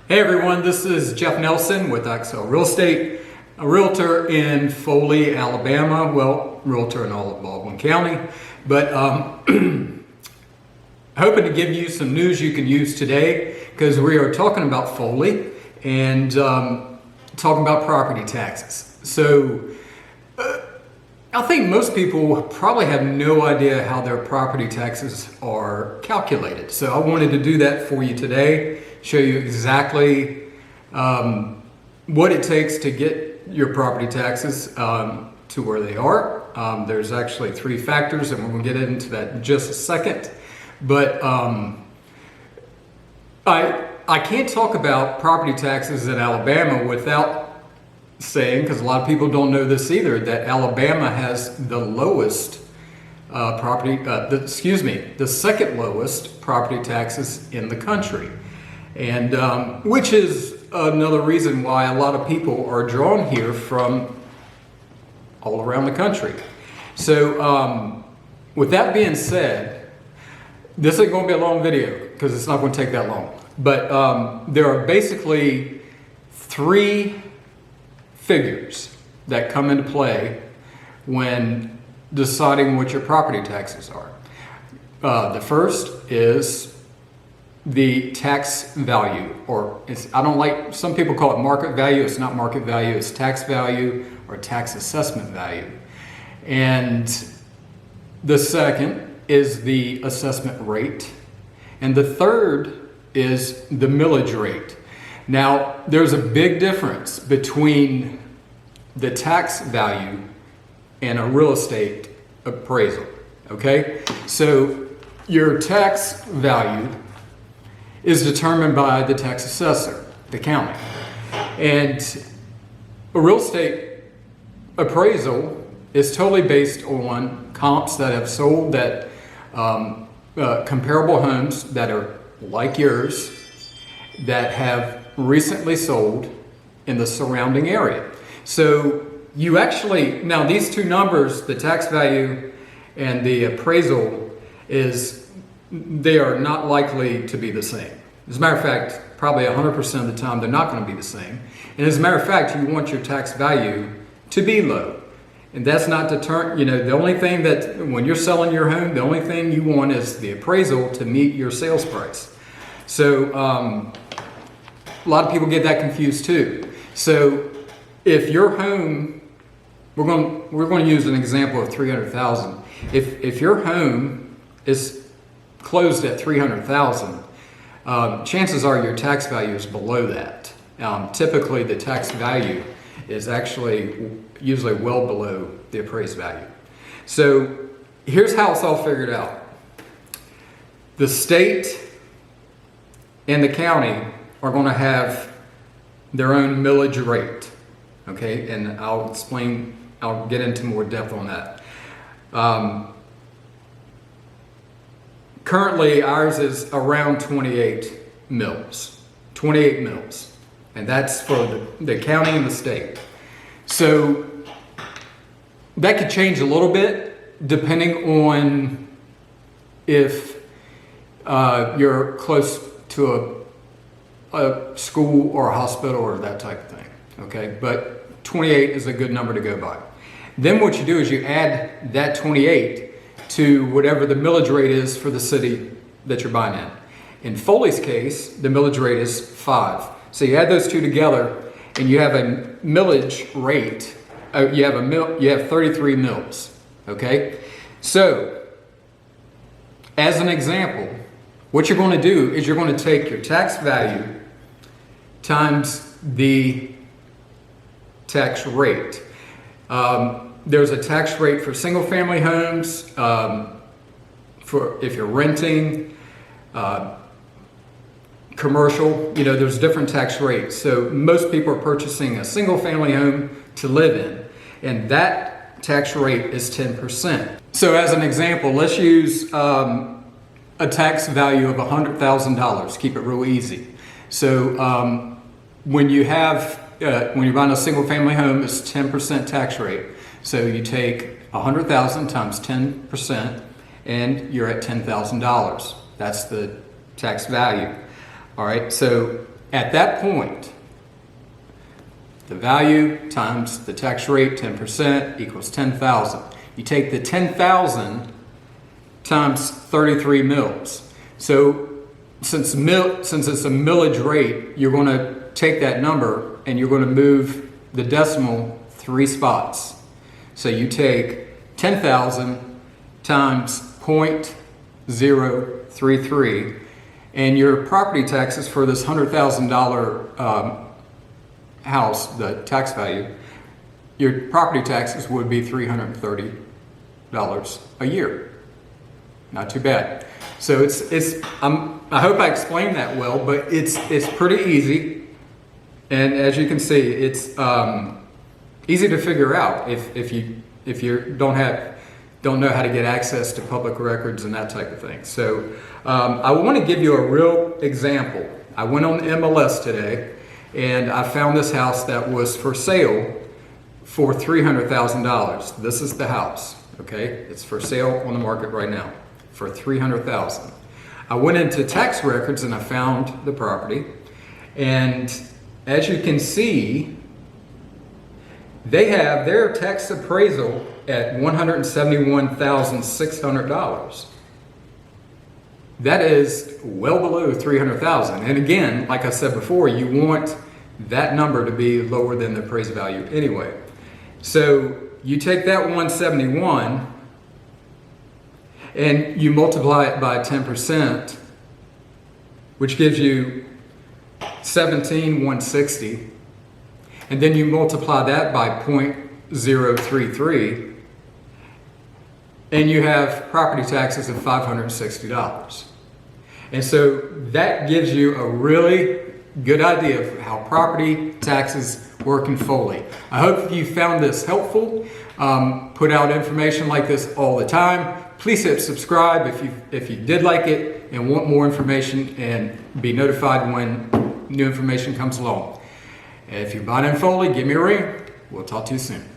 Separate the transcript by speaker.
Speaker 1: Hey everyone, this is Jeff Nelson with XL Real Estate, a realtor in Foley, Alabama. Well, realtor in all of Baldwin County, but hoping to give you some news you can use today because we are talking about Foley and talking about property taxes. So I think most people probably have no idea how their property taxes are calculated. So I wanted to do that for you today, show you exactly what it takes to get your property taxes to where they are. There's actually 3 factors, and we're going to get into that in just a second. But I can't talk about property taxes in Alabama without saying, because a lot of people don't know this either, that Alabama has the lowest the second lowest property taxes in the country. And which is another reason why a lot of people are drawn here from all around the country. So with that being said, this ain't going to be a long video because it's not going to take that long. But there are basically 3 figures that come into play when deciding what your property taxes are. The first is the tax value, or some people call it market value. It's not market value, it's tax value or tax assessment value. And the second is the assessment rate. And the third is the millage rate. Now, there's a big difference between the tax value and a real estate appraisal, okay? So your tax value is determined by the tax assessor, the county. And a real estate appraisal is totally based on comps that have sold, that comparable homes that are like yours, that have recently sold in the surrounding area. So you actually, now these 2 numbers, the tax value and the appraisal, they are not likely to be the same. As a matter of fact, probably 100% of the time they're not going to be the same. And as a matter of fact, you want your tax value to be low. And that's not the only thing that, when you're selling your home, the only thing you want is the appraisal to meet your sales price. So a lot of people get that confused too. So if your home, we're going to use an example of $300,000. If your home is closed at $300,000, chances are your tax value is below that. Typically, the tax value is actually usually well below the appraised value. So here's how it's all figured out. The state and the county are going to have their own millage rate, okay? And I'll get into more depth on that. Currently, ours is around 28 mills, and that's for the county and the state. So that could change a little bit depending on if you're close to a school or a hospital or that type of thing, okay? But 28 is a good number to go by. Then what you do is you add that 28 to whatever the millage rate is for the city that you're buying in. In Foley's case, the millage rate is 5. So you add those 2 together and you have a millage rate, you have 33 mills, okay? So, as an example, what you're going to do is you're going to take your tax value times the tax rate. There's a tax rate for single family homes, for if you're renting, commercial, there's different tax rates. So most people are purchasing a single family home to live in, and that tax rate is 10%. So as an example, let's use a tax value of $100,000, keep it real easy. So when you're buying a single family home, it's 10% tax rate. So you take 100,000 times 10%, and you're at $10,000. That's the tax value. All right, so At that point, the value times the tax rate, 10%, equals 10,000. You take the 10,000 times 33 mils. So since it's a millage rate, you're going to take that number and you're going to move the decimal 3 spots. So you take 10,000 times 0.033, and your property taxes for this $100,000 house, the tax value, your property taxes would be $330 a year. Not too bad. So I hope I explained that well, but it's pretty easy, and as you can see, it's easy to figure out if you don't know how to get access to public records and that type of thing. So I want to give you a real example. I went on MLS today and I found this house that was for sale for $300,000. This is the house, okay? It's for sale on the market right now for $300,000. I went into tax records and I found the property, and as you can see, they have their tax appraisal at $171,600. That is well below $300,000. And again, like I said before, you want that number to be lower than the appraised value anyway. So you take that 171 and you multiply it by 10%, which gives you 17,160. And then you multiply that by 0.033, and you have property taxes of $560. And so that gives you a really good idea of how property taxes work in Foley. I hope you found this helpful. Put out information like this all the time. Please hit subscribe if you did like it and want more information, and be notified when new information comes along. If you're buying in Foley, give me a ring. We'll talk to you soon.